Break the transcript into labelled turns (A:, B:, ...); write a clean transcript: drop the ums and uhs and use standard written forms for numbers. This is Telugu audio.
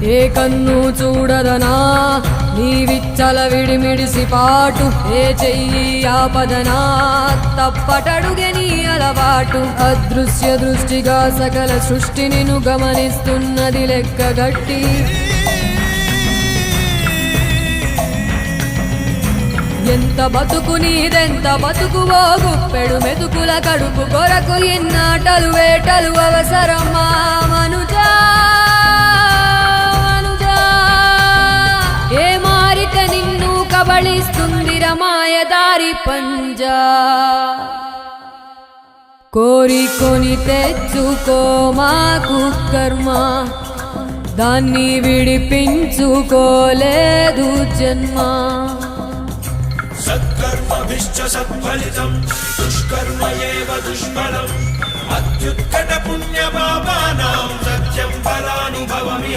A: ఏ కన్ను చూడదనా నీవిచ్చల విడిమిడిసి పాటు ఏ చెయ్యి ఆపదనా తప్పటడుగే నీ అలవాటు అదృశ్య దృష్టిగా సకల సృష్టిని ను గమనిస్తున్నది లెక్కగట్టి ఎంత బతుకు నీదెంత బతుకువో గుప్పెడు మెతుకుల కడుపు కొరకు ఎన్నాటలు వేటలు అవసరమా మనుజా ఏ మారిక నిన్ను కబళిస్తుంది రమాయదారి పంజా కోరికొని తెచ్చుకో మాకు కర్మ దాన్ని విడిపించుకోలేదు జన్మ
B: సత్కర్మభిశ్చ సత్ఫలితం దుష్కర్మ ఏవ దుష్ఫలం అత్యుత్కట పుణ్య పాపానాం సత్యం ఫలానుభవమి